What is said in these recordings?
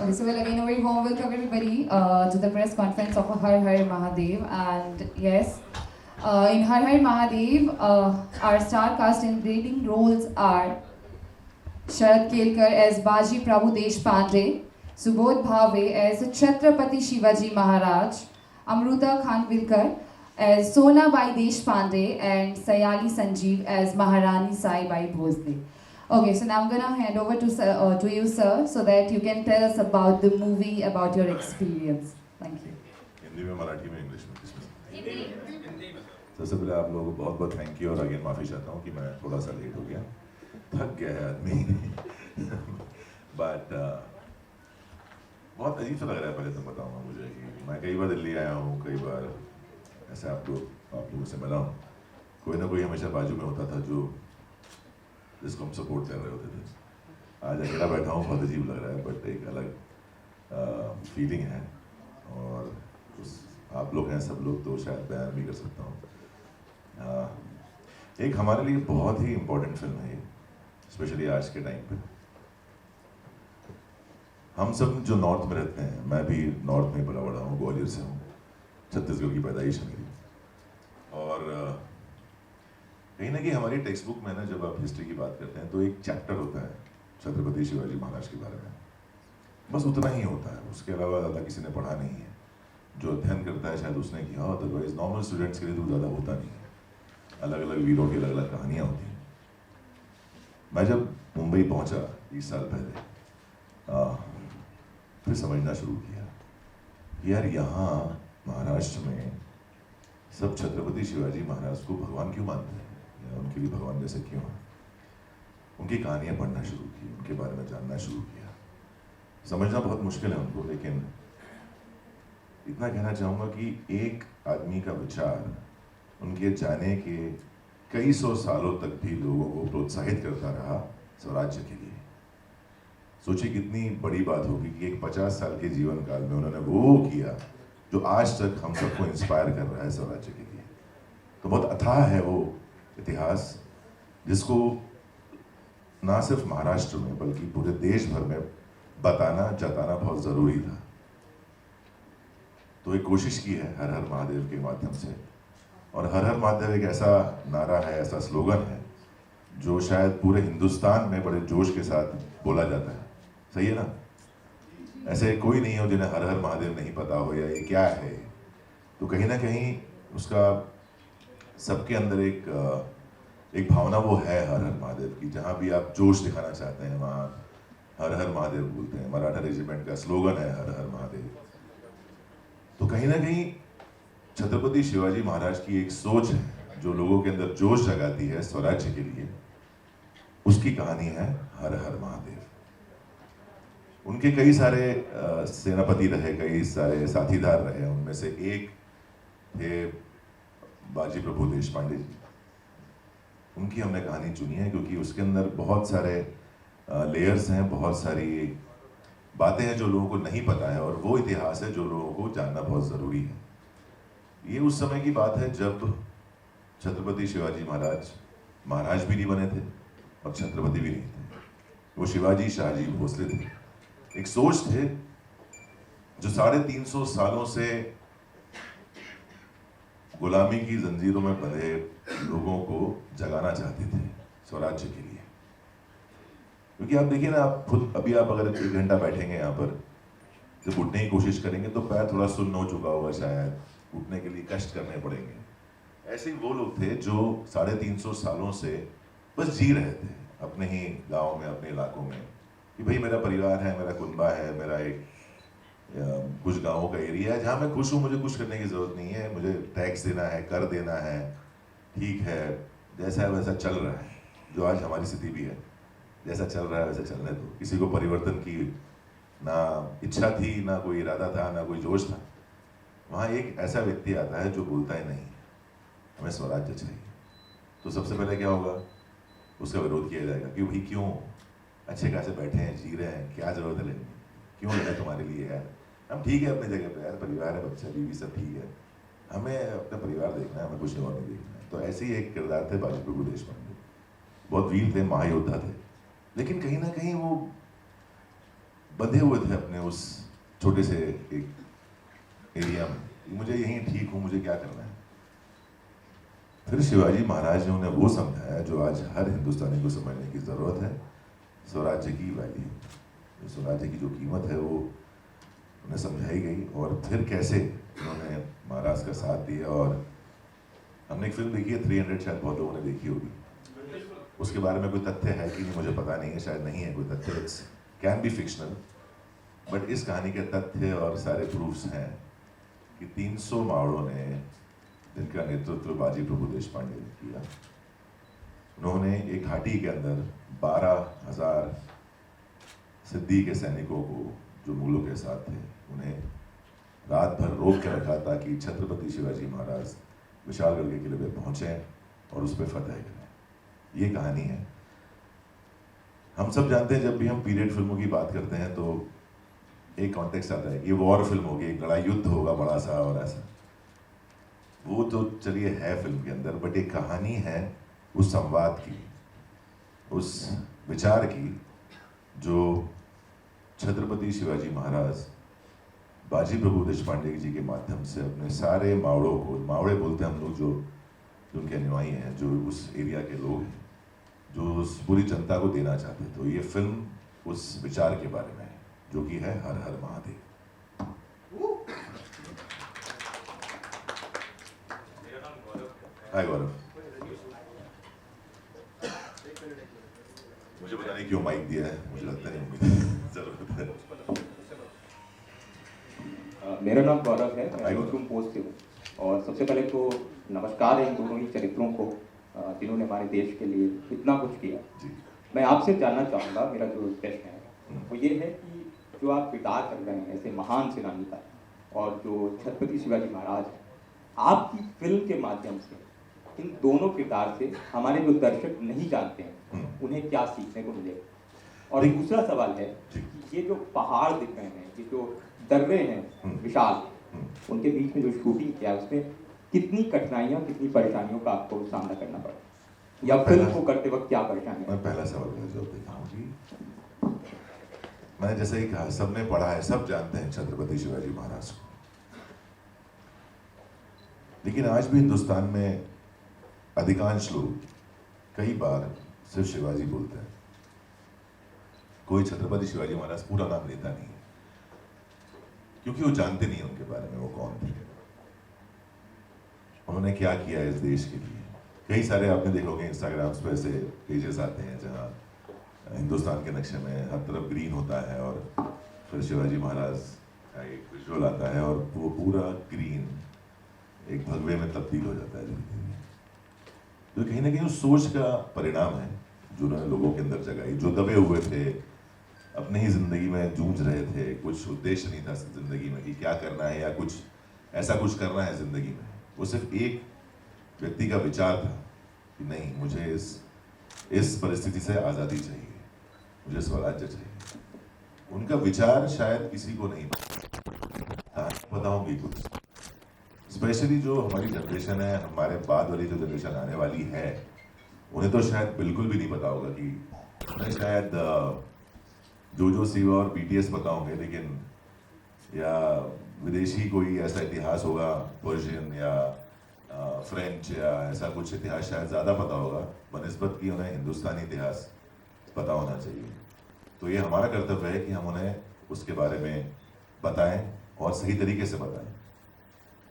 Okay, so well, again, a very warm welcome everybody to the press conference of Har Har Mahadev. And yes, in Har Har Mahadev, our star cast in leading roles are Sharad Kelkar as Baji Prabhu Deshpande, Subodh Bhave as Chhatrapati Shivaji Maharaj, Amruta Khanvilkar as Sona Bai Deshpande, and Sayali Sanjeev as Maharani Sai Bai Bhosle. Okay, so now I'm gonna hand over to you, sir, so that you can tell us about the movie, about your experience. Thank you. Hindi में, मराठी में, English में, किसमें? सबसे पहले आप लोगों को बहुत बहुत थैंक यू और अगेन माफ़ी चाहता हूँ कि मैं थोड़ा सा लेट हो गया, थक गया है आदमी बट बहुत अजीब सा लग रहा है। पहले तो बताऊँगा मुझे कि मैं कई बार दिल्ली आया हूँ, कई बार ऐसे आप लोगों से मिला हूँ, कोई ना कोई हमेशा बाजू में होता था जो जिसको हम सपोर्ट कर रहे होते थे। आज अकेला बैठा हूँ, बहुत अजीब लग रहा है, बट एक अलग फीलिंग है और उस आप लोग हैं सब लोग तो शायद बयान भी कर सकता हूँ। एक हमारे लिए बहुत ही इम्पोर्टेंट फिल्म है ये, स्पेशली आज के टाइम पे। हम सब जो नॉर्थ में रहते हैं, मैं भी नॉर्थ में पला बड़ा हूँ, ग्वालियर से हूँ, छत्तीसगढ़ की पैदाइश है मेरी। और कहीं ना कहीं हमारी टेक्स्ट बुक में ना जब आप हिस्ट्री की बात करते हैं तो एक चैप्टर होता है छत्रपति शिवाजी महाराज के बारे में, बस उतना ही होता है, उसके अलावा ज़्यादा किसी ने पढ़ा नहीं है। जो अध्ययन करता है शायद उसने किया, अदरवाइज नॉर्मल स्टूडेंट्स के लिए तो ज़्यादा होता नहीं है। अलग अलग वीरों की अलग अलग कहानियाँ होती हैं। मैं जब मुंबई पहुँचा 20 साल पहले, फिर समझना शुरू किया यार यहाँ महाराष्ट्र में सब छत्रपति शिवाजी महाराज को भगवान क्यों मानते हैं, या उनके लिए भगवान जैसे क्यों है। उनकी कहानियाँ पढ़ना शुरू की, उनके बारे में जानना शुरू किया। समझना बहुत मुश्किल है उनको, लेकिन इतना कहना चाहूँगा कि एक आदमी का विचार उनके जाने के कई सौ सालों तक भी लोगों को प्रोत्साहित करता रहा स्वराज्य के लिए। सोचिए कितनी बड़ी बात होगी कि एक 50 साल के जीवन काल में उन्होंने वो किया जो आज तक हम सबको इंस्पायर कर रहा है स्वराज्य के लिए। तो बहुत अथाह है वो इतिहास, जिसको ना सिर्फ महाराष्ट्र में बल्कि पूरे देश भर में बताना जताना बहुत ज़रूरी था। तो एक कोशिश की है हर हर महादेव के माध्यम से, और हर हर महादेव एक ऐसा नारा है, ऐसा स्लोगन है जो शायद पूरे हिंदुस्तान में बड़े जोश के साथ बोला जाता है। सही है ना? ऐसे कोई नहीं हो जिन्हें हर हर महादेव नहीं पता हो या ये क्या है। तो कहीं ना कहीं उसका सबके अंदर एक भावना वो है हर हर महादेव की। जहाँ भी आप जोश दिखाना चाहते हैं वहाँ हर हर महादेव बोलते हैं। मराठा रेजिमेंट का स्लोगन है हर हर महादेव। तो कहीं ना कहीं छत्रपति शिवाजी महाराज की एक सोच है जो लोगों के अंदर जोश जगाती है स्वराज्य के लिए, उसकी कहानी है हर हर महादेव। उनके कई सारे सेनापति रहे, कई सारे साथीदार रहे, उनमें से एक थे बाजी प्रभु देशपांडे जी। उनकी हमने कहानी चुनी है क्योंकि उसके अंदर बहुत सारे लेयर्स हैं, बहुत सारी बातें हैं जो लोगों को नहीं पता है, और वो इतिहास है जो लोगों को जानना बहुत ज़रूरी है। ये उस समय की बात है जब छत्रपति शिवाजी महाराज महाराज भी नहीं बने थे और छत्रपति भी नहीं थे। वो शिवाजी शाहजी भोसले थे। एक सोच थे जो 350 सालों से गुलामी की जंजीरों में बंधे लोगों को जगाना चाहते थे स्वराज्य के लिए। क्योंकि आप देखिए ना, आप खुद अभी आप अगर 1 घंटा बैठेंगे यहाँ पर, जब उठने की कोशिश करेंगे तो पैर थोड़ा सुन्न हो चुका होगा, शायद उठने के लिए कष्ट करने पड़ेंगे। ऐसे ही वो लोग थे जो 350 सालों से बस जी रहे थे अपने ही गाँव में, अपने इलाकों में, कि भाई मेरा परिवार है, मेरा कुनबा है, मेरा एक कुछ गाँवों का एरिया है जहाँ मैं खुश हूँ, मुझे कुछ करने की ज़रूरत नहीं है, मुझे टैक्स देना है, कर देना है, ठीक है, जैसा है वैसा चल रहा है। जो आज हमारी स्थिति भी है, जैसा चल रहा है वैसा चलने दो। किसी को परिवर्तन की ना इच्छा थी, ना कोई इरादा था, ना कोई जोश था। वहाँ एक ऐसा व्यक्ति आता है जो बोलता है नहीं, हमें स्वराज्य चाहिए। तो सबसे पहले क्या होगा, उसका विरोध किया जाएगा कि भाई क्यों, अच्छे खासे बैठे हैं, जी रहे हैं, क्या जरूरत है लेने, क्यों लगा तुम्हारे लिए यार, हम ठीक है अपनी जगह पे यार, परिवार है, बच्चा बीवी सब ठीक है, हमें अपना परिवार देखना है, हमें कुछ और नहीं देखना है। तो ऐसे ही एक किरदार थे बाजी प्रभु देशपांडे। बहुत वीर थे, महायोद्धा थे, लेकिन कहीं ना कहीं वो बंधे हुए थे अपने उस छोटे से एक एरिया में, मुझे यहीं ठीक हूँ, मुझे क्या करना है। फिर शिवाजी महाराज ने उन्हें वो समझाया जो आज हर हिंदुस्तानी को समझने की ज़रूरत है, स्वराज्य की वैल्यू, स्वराज्य की जो कीमत है वो उन्हें समझाई गई। और फिर कैसे उन्होंने महाराज का साथ दिया। और हमने एक फिल्म देखी है 300, शायद बहुत लोगों ने देखी होगी। उसके बारे में कोई तथ्य है कि नहीं मुझे पता नहीं है, शायद नहीं है कोई तथ्य, it's can be fictional, but इस कहानी के तथ्य और सारे प्रूफ्स हैं कि 300 मावड़ों ने, जिनका नेतृत्व बाजी प्रभु देशपांडे ने किया, उन्होंने एक घाटी के अंदर 12,000 सिद्दी के सैनिकों को जो मुगलों के साथ थे, उन्हें रात भर रोक के रखा ताकि छत्रपति शिवाजी महाराज विशालगढ़ के किले पे पहुंचे और उस पर फतेह करें। ये कहानी है। हम सब जानते हैं जब भी हम पीरियड फिल्मों की बात करते हैं तो एक कॉन्टेक्स्ट आता है, ये वॉर फिल्म होगी, एक लड़ाई युद्ध होगा बड़ा सा और ऐसा, वो तो चलिए है फिल्म के अंदर, बट एक कहानी है उस संवाद की, उस विचार की जो छत्रपति शिवाजी महाराज बाजी प्रभु देशपांडे जी के माध्यम से अपने सारे मावड़ों को, मावड़े बोलते हैं हम लोग जो उनके अनुयायी हैं, जो उस एरिया के लोग हैं, जो उस पूरी जनता को देना चाहते। तो ये फिल्म उस विचार के बारे में है जो कि है हर हर महादेव। हाय गौरव, मुझे पता नहीं क्यों माइक दिया है, मुझे लगता नहीं उम्मीद जरूरत है। मेरा नाम गौरव है, मैं यूट्यूब पोस्ट से हूँ। और सबसे पहले तो नमस्कार है इन दोनों ही चरित्रों को जिन्होंने हमारे देश के लिए इतना कुछ किया। मैं आपसे जानना चाहूँगा, मेरा जो प्रश्न है वो ये है कि जो आप किरदार कर रहे हैं ऐसे महान सेनानी का, और जो छत्रपति शिवाजी महाराज हैं, आपकी फिल्म के माध्यम से इन दोनों किरदार से हमारे जो दर्शक नहीं जानते हैं उन्हें क्या सीखने को मिलेगा। और दूसरा सवाल है कि ये जो पहाड़ दिख रहे हैं, ये जो दर्रे हैं विशाल, उनके बीच में जो शूटिंग किया है उसमें कितनी कठिनाइयाँ, कितनी परेशानियों का आपको सामना करना पड़ा, या फिल्म को करते वक्त क्या परेशानी? मैं पहला सवाल का जवाब देता हूँ जी। मैंने जैसे ही कहा, सबने पढ़ा है, सब जानते हैं छत्रपति शिवाजी महाराज को, लेकिन आज भी हिंदुस्तान में अधिकांश लोग कई बार सिर्फ शिवाजी बोलते हैं, कोई छत्रपति शिवाजी महाराज पूरा नाम लेता नहीं है, क्योंकि वो जानते नहीं उनके बारे में, वो कौन थे, उन्होंने क्या किया इस देश के लिए। कई सारे आपने देखोगे इंस्टाग्राम्स पे ऐसे पेजेस आते हैं जहाँ हिंदुस्तान के नक्शे में हर तरफ ग्रीन होता है और फिर शिवाजी महाराज का एक विजुअल आता है और वो पूरा ग्रीन एक भगवे में तब्दील हो जाता है धीरे-धीरे। तो कहीं ना कहीं उस सोच का परिणाम है जो उन्होंने लोगों के अंदर जगाई, जो दबे हुए थे, अपने ही जिंदगी में जूझ रहे थे, कुछ उद्देश्य नहीं था जिंदगी में कि क्या करना है या कुछ ऐसा कुछ करना है जिंदगी में। वो सिर्फ एक व्यक्ति का विचार था कि नहीं, मुझे इस परिस्थिति से आज़ादी चाहिए, मुझे स्वराज्य चाहिए। उनका विचार शायद किसी को नहीं बताऊंगी कुछ, स्पेशली जो हमारी जनरेशन है, हमारे बाद वाली जो जनरेशन आने वाली है, उन्हें तो शायद बिल्कुल भी नहीं पता होगा कि उन्हें शायद जो सिवा और BTS पता होंगे, लेकिन या विदेशी कोई ऐसा इतिहास होगा, पर्शियन या फ्रेंच या ऐसा कुछ इतिहास शायद ज़्यादा पता होगा बनिस्बत कि उन्हें हिंदुस्तानी इतिहास पता होना चाहिए। तो ये हमारा कर्तव्य है कि हम उन्हें उसके बारे में बताएं और सही तरीके से बताएं।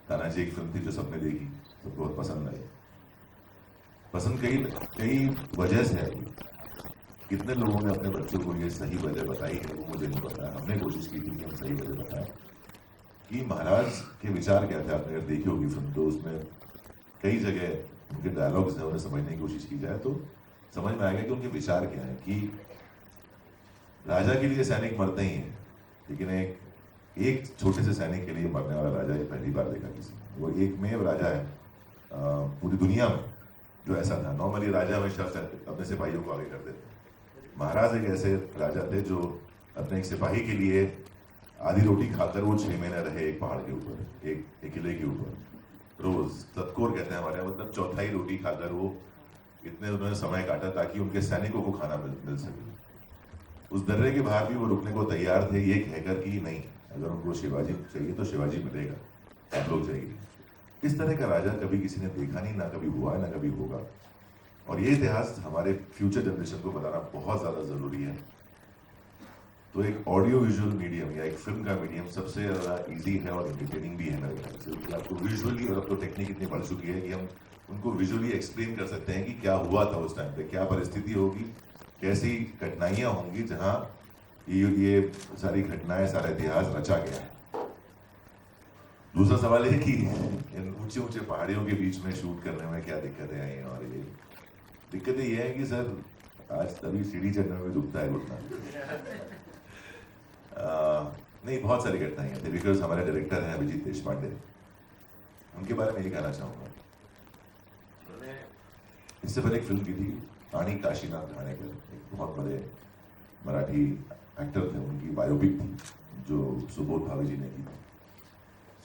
तानाजी एक फिल्म थी जो सबने देखी, सबको बहुत पसंद आई। पसंद कई वजह से आई, कितने लोगों ने अपने बच्चों को ये सही वजह बताई है वो मुझे नहीं पता। हमने कोशिश की थी कि हम सही वजह बताएं कि महाराज के विचार क्या थे। आपने अगर देखी होगी फिल्म तो उसमें कई जगह उनके डायलॉग्स हैं, उन्हें समझने की कोशिश की जाए तो समझ में आएगा कि उनके विचार क्या है। कि राजा के लिए सैनिक मरते ही हैं, लेकिन एक छोटे से सैनिक के लिए मरने वाला राजा ये पहली बार देखा किसी ने। वो एकमेव राजा है पूरी दुनिया में जो ऐसा था। नॉर्मली राजा हमेशा अपने सिपाहियों को आगे कर देते, महाराज एक ऐसे राजा थे जो अपने एक सिपाही के लिए आधी रोटी खाकर वो 6 महीने रहे एक पहाड़ के ऊपर, एक किले के ऊपर, रोज तत्कोर कहते हैं हमारे, मतलब चौथाई रोटी खाकर वो इतने उन्होंने समय काटा ताकि उनके सैनिकों को खाना मिल सके। उस दर्रे के बाहर भी वो रुकने को तैयार थे, ये कहकर कि नहीं, अगर उनको शिवाजी चाहिए तो शिवाजी मिलेगा, आप लोग जाइए। इस तरह का राजा कभी किसी ने देखा नहीं, ना कभी हुआ है, ना कभी होगा। और ये इतिहास हमारे फ्यूचर जनरेशन को बताना बहुत ज़्यादा ज़रूरी है। तो एक ऑडियो विजुअल मीडियम या एक फिल्म का मीडियम सबसे ज़्यादा इजी है और एंटरटेनिंग भी है मेरे ख्याल से, क्योंकि आपको विजुअली, और अब तो टेक्निक इतनी बढ़ चुकी है कि हम उनको विजुअली एक्सप्लेन कर सकते हैं कि क्या हुआ था उस टाइम पे, क्या परिस्थिति होगी, कैसी घटनाएं होंगी जहाँ ये सारी घटनाएं, सारा इतिहास रचा गया है। दूसरा सवाल है कि इन ऊंचे ऊंचे पहाड़ियों के बीच में शूट करने में क्या दिक्कतें आई हैं, और ये दिक्कतें ये है कि सर आज तभी सीढ़ी चढ़ने में दुखता है घुटना। नहीं, बहुत सारी घटनाएं थी, बिकॉज हमारे डायरेक्टर हैं अभिजीत देशपांडे, उनके बारे में ये कहना चाहूँगा। उन्होंने इससे पहले एक फिल्म की थी रानी काशीनाथ घाणेकर, एक बहुत बड़े मराठी एक्टर थे, उनकी बायोपिक थी जो सुबोध भावे जी ने की थी।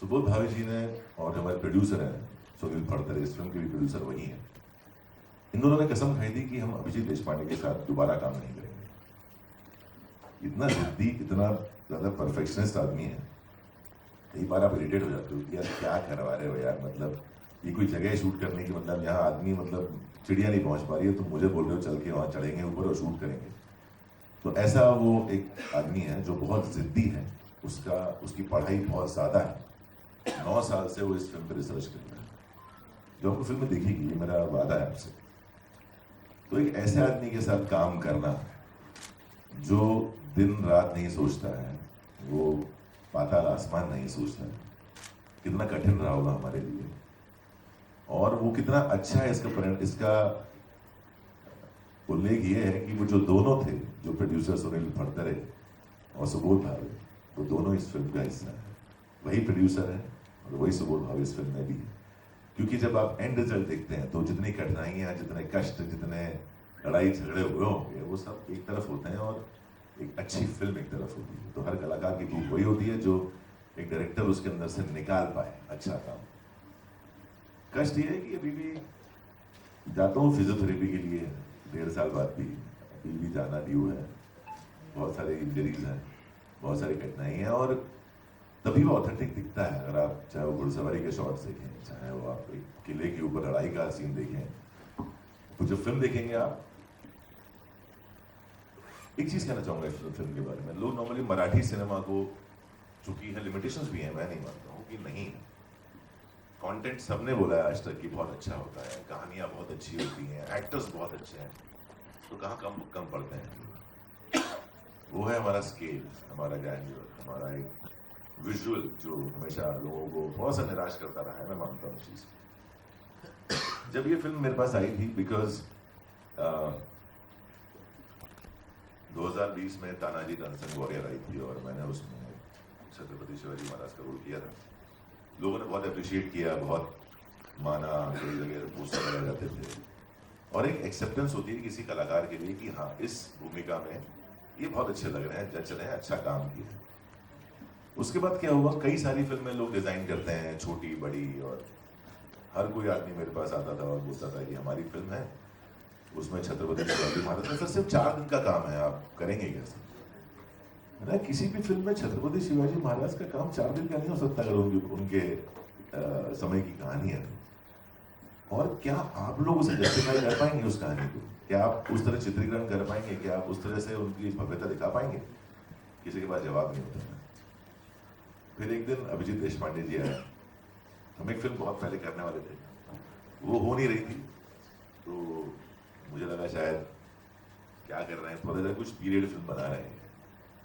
सुबोध भावे जी ने, और हमारे प्रोड्यूसर हैं सुनील फड़तरे, इस फिल्म के भी प्रोड्यूसर वही हैं, इन दोनों ने कसम खाई थी कि हम अभिजीत देशपांडे के साथ दोबारा काम नहीं करेंगे। इतना जिद्दी, इतना ज़्यादा परफेक्शनिस्ट आदमी है। कई बार आप इरिटेट हो जाते हो कि यार क्या करवा रहे हो यार, मतलब ये कोई जगह शूट करने की, मतलब यहाँ आदमी, मतलब चिड़िया नहीं पहुँच पा रही है, तुम मुझे बोल रहे हो चल के वहाँ चढ़ेंगे ऊपर और शूट करेंगे। तो ऐसा वो एक आदमी है जो बहुत जिद्दी है, उसकी पढ़ाई बहुत ज़्यादा है। 9 साल से वो इस फिल्म पर रिसर्च कर रहा है, जो आपको फिल्म में दिखेगी, ये मेरा वादा है आपसे। तो एक ऐसे आदमी के साथ काम करना जो दिन रात नहीं सोचता है, वो पाताल आसमान नहीं सोचता है, कितना कठिन रहा होगा हमारे लिए, और वो कितना अच्छा है, इसका उल्लेख ये है कि वो जो दोनों थे, जो प्रोड्यूसर सुनील फड़तरे और सुबोध भावे, वो दोनों इस फिल्म का हिस्सा है। वही प्रोड्यूसर है और वही सुबोध भावे इस फिल्म में भी है। क्योंकि जब आप एंड रिजल्ट देखते हैं तो जितनी कठिनाइयाँ, जितने कष्ट, जितने लड़ाई झगड़े हुए होंगे, वो सब एक तरफ होते हैं और एक अच्छी फिल्म एक तरफ होती है। तो हर कलाकार की भूख वही होती है जो एक डायरेक्टर उसके अंदर से निकाल पाए अच्छा काम। कष्ट ये है कि अभी भी जाता हूँ फिजियोथेरेपी के लिए 1.5 साल बाद भी, अभी भी जाना ड्यू है, बहुत सारे इंजरीज हैं, बहुत सारी घटनाएं हैं, और तभी वो ऑथेंटिक दिखता है। अगर आप चाहे वो घुड़सवारी के शॉट्स देखें, चाहे वो आप एक किले के ऊपर लड़ाई का सीन देखें, तो जब फिल्म देखेंगे आप, एक चीज कहना चाहूंगा इस फिल्म के बारे में। लोग नॉर्मली मराठी सिनेमा को, चूंकि है लिमिटेशंस भी हैं, मैं नहीं मानता हूँ कि नहीं है, कंटेंट सबने बोला है आज तक कि बहुत अच्छा होता है, कहानियां बहुत अच्छी होती हैं, एक्टर्स बहुत अच्छे हैं, तो कहाँ कम पड़ते हैं। वो है हमारा स्केल, हमारा ग्रैंड्योर, हमारा एक विजुअल जो हमेशा लोगों को थोड़ा सा निराश करता रहा है, मैं मानता हूँ इस चीज। जब ये फिल्म मेरे पास आई थी, बिकॉज 2020 में तानाजी द वॉरियर आई थी और मैंने उसमें छत्रपति शिवाजी महाराज का रोल किया था। लोगों ने बहुत अप्रिशिएट किया, बहुत माना, कई जगह पोस्टर लगाए जाते थे, और एक एक्सेप्टेंस होती है किसी कलाकार के लिए कि हाँ, इस भूमिका में ये बहुत अच्छे लग रहे हैं, जज रहे हैं, अच्छा काम किया। उसके बाद क्या हुआ, कई सारी फिल्में लोग डिजाइन करते हैं, छोटी बड़ी, और हर कोई आदमी मेरे पास आता था और बोलता था कि हमारी फिल्म है, उसमें छत्रपति शिवाजी महाराज का सिर्फ 4 दिन का काम है, आप करेंगे कैसे? ना, किसी भी फिल्म में छत्रपति शिवाजी महाराज का काम 4 दिन का नहीं हो सकता अगर उनके समय की कहानी है। और क्या आप लोग उसे जस्टिफाई कर पाएंगे उस कहानी को? क्या आप उस तरह चित्रीकरण कर पाएंगे? क्या आप उस तरह से उनकी भव्यता दिखा पाएंगे? किसी के पास जवाब नहीं होता है। फिर एक दिन अभिजीत देशपांडे जी आए, हम एक फिल्म बहुत पहले करने वाले थे, वो हो नहीं रही थी, तो मुझे लगा शायद क्या कर रहे हैं, थोड़ा सा कुछ पीरियड फिल्म बना रहे हैं।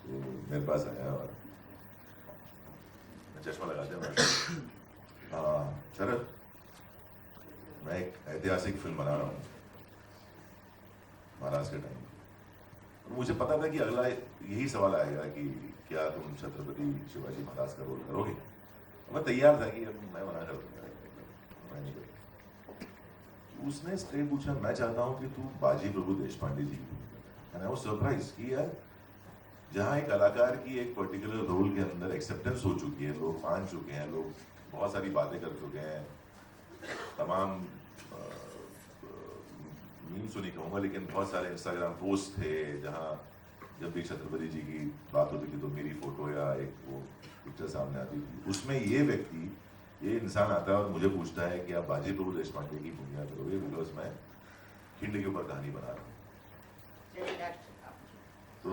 तो मेरे पास आया और चश्मा लगाते हैं, शरद, मैं एक ऐतिहासिक फिल्म बना रहा हूँ महाराज के टाइम। और मुझे पता था कि अगला यही सवाल आएगा कि क्या तुम छत्रपति शिवाजी महाराज का रोल करोगे? मैं तैयार था कि मैं मना कर दूंगा, मैं नहीं करूँगा। उसने स्ट्रेट पूछा, मैं चाहता हूँ कि तू बाजी प्रभु देशपांडे जी की, एंड आई वाज सरप्राइज्ड कि यार, जहाँ एक कलाकार की एक पर्टिकुलर रोल के अंदर एक्सेप्टेंस हो चुकी है, लोग मान चुके हैं, लोग बहुत सारी बातें कर चुके हैं, तमाम मीम्स तो नहीं कहूँगा, लेकिन बहुत सारे इंस्टाग्राम पोस्ट थे जहाँ जब भी छत्रपति जी की बात होती थी तो मेरी फोटो या एक वो पिक्चर सामने आती थी, उसमें ये व्यक्ति, ये इंसान आता है और मुझे पूछता है कि आप बाजी प्रभु देशपांडे की भूमिका करोगे, बिकॉज मैं खिंड के ऊपर कहानी बना रहा हूँ। तो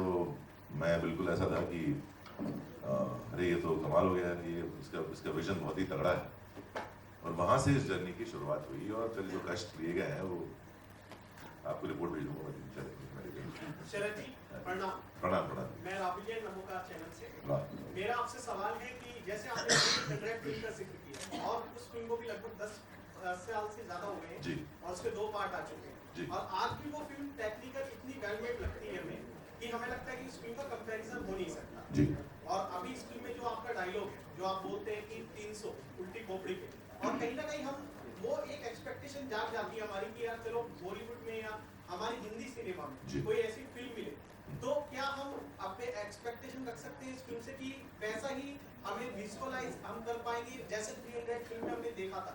मैं बिल्कुल ऐसा था कि अरे ये तो कमाल हो गया है, ये इसका विजन बहुत ही तगड़ा है। और वहां से इस जर्नी की शुरुआत हुई और फिर जो कष्ट लिए गए हैं वो आपको रिपोर्ट भेजूंगा मैं। शरद जी प्रणाम। प्रणाम प्रणाम। मैं राबिलियन नमोकार चैनल से। वाह। मेरा आपसे सवाल है कि जैसे आपने कंट्रैक्ट फिल्म का जिक्र किया और उस फिल्म को भी लगभग 10 साल से ज्यादा हो गए हैं जी। और उसके 2 पार्ट आ चुके जी। हैं और आज भी वो फिल्म टेक्निकल इतनी वेल मेड लगती है हमें कि हमें लगता है कि इस फिल्म का कंपैरिजन हो नहीं सकता जी। और अभी इस फिल्म में जो आपका डायलॉग है, जो आप बोलते हैं कि 300 उल्टी खोपड़ी पे, और कहीं ना कहीं हम वो एक एक्सपेक्टेशन जाग जाती है हमारी कि यार चलो बॉलीवुड में या हमारी हिंदी सिनेमा जी। में कोई ऐसी फिल्म मिले, तो क्या हम अपने एक्सपेक्टेशन रख सकते हैं इस फिल्म से कि वैसा ही हमें विजुअलाइज हम कर पाएंगे जैसे 300 फिल्म में हमने देखा था?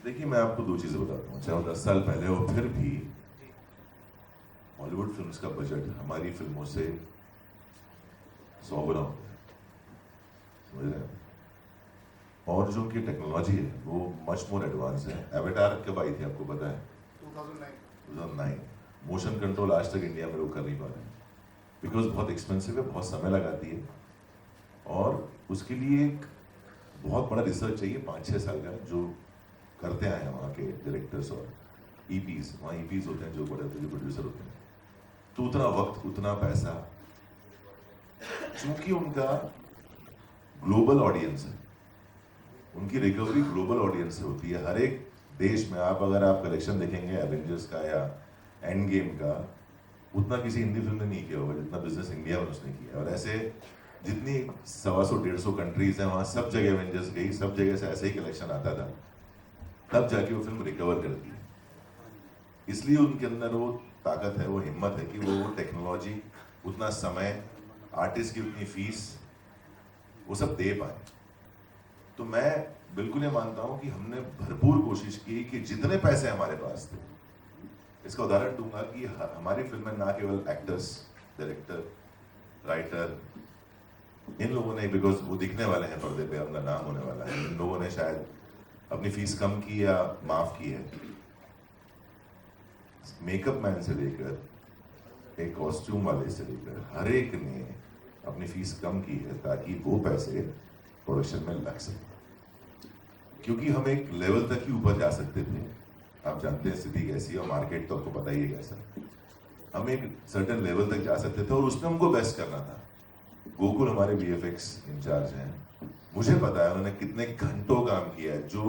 देखिए मैं आपको 2 चीजें बताता हूँ, चाहे वो 10 साल पहले हो, फिर भी हॉलीवुड फिल्म्स का बजट हमारी फिल्मों से 100 गुना होता है, समझ रहे हैं? और जो उनकी टेक्नोलॉजी है वो मच मोर एडवांस है। एवेटार कब आई थी आपको पता है? 2009। मोशन कंट्रोल आज तक इंडिया में लोग कर नहीं पा रहे हैं बिकॉज बहुत एक्सपेंसिव है, बहुत समय लगाती है और उसके लिए एक बहुत बड़ा रिसर्च चाहिए 5-6 साल का, जो करते आए हैं वहाँ के डायरेक्टर्स और ईपीज, वहाँ ईपीज होते हैं जो बड़े होते हैं, जो प्रोड्यूसर होते हैं। तो उतना वक्त, उतना पैसा, चूंकि उनका ग्लोबल ऑडियंस है, उनकी रिकवरी ग्लोबल ऑडियंस से होती है। हर एक देश में अगर आप कलेक्शन देखेंगे एवेंजर्स का या एंड गेम का, उतना किसी हिंदी फिल्म ने नहीं किया होगा जितना बिजनेस इंडिया में उसने किया। और ऐसे जितनी 100-150 कंट्रीज हैं वहाँ सब जगह एवेंजर्स गई, सब जगह से ऐसे ही कलेक्शन आता था, तब जाके वो फिल्म रिकवर करती है। इसलिए उनके अंदर वो ताकत है, वो हिम्मत है कि वो टेक्नोलॉजी, उतना समय, आर्टिस्ट की उतनी फीस, वो सब दे पाए। तो मैं बिल्कुल ये मानता हूं कि हमने भरपूर कोशिश की कि जितने पैसे हमारे पास थे, इसका उदाहरण दूंगा कि हमारी फिल्म में ना केवल एक्टर्स, डायरेक्टर, राइटर, इन लोगों ने, बिकॉज वो दिखने वाले हैं पर्दे पे, उनका नाम होने वाला है, इन लोगों ने शायद अपनी फीस कम की या माफ की है। मेकअप मैन से लेकर एक कॉस्ट्यूम वाले से लेकर हर एक ने अपनी फीस कम की है ताकि वो पैसे प्रोडक्शन में लग सके, क्योंकि हम एक लेवल तक ही ऊपर जा सकते थे। आप जानते हैं स्थिति कैसी है और मार्केट तो आपको पता ही है कैसा। हम एक सर्टेन लेवल तक जा सकते थे और उसमें हमको बेस्ट करना था। गोकुल हमारे वीएफएक्स इंचार्ज हैं, मुझे पता है उन्होंने कितने घंटों काम किया है। जो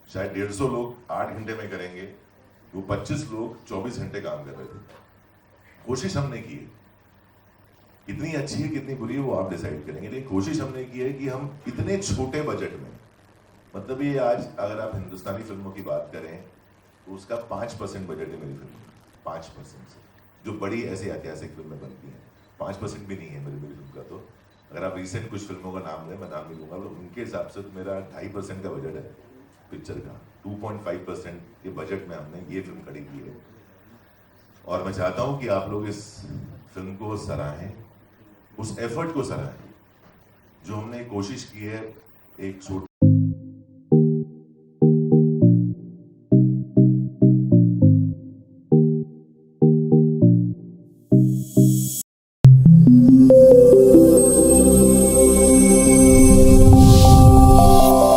शायद 150 लोग 8 घंटे में करेंगे, वो 25 लोग 24 घंटे काम कर रहे थे। कोशिश हमने की है, कितनी अच्छी है कितनी बुरी है वो आप डिसाइड करेंगे, लेकिन कोशिश हमने की है कि हम इतने छोटे बजट में, मतलब ये आज अगर आप हिंदुस्तानी फिल्मों की बात करें तो उसका 5% बजट है मेरी फिल्म, 5% से, जो बड़ी ऐसी ऐतिहासिक फिल्में बनती हैं 5% भी नहीं है मेरी फिल्म का। तो अगर आप रिसेंट कुछ फिल्मों का नाम लें, मैं नाम नहीं लूंगा, तो उनके हिसाब से तो मेरा 2.5% का बजट है पिक्चर का। 2.5% के बजट में हमने ये फिल्म खड़ी की है और मैं चाहता हूं कि आप लोग इस फिल्म को सराहें, उस एफर्ट को सराहें जो हमने कोशिश की है एक छोटी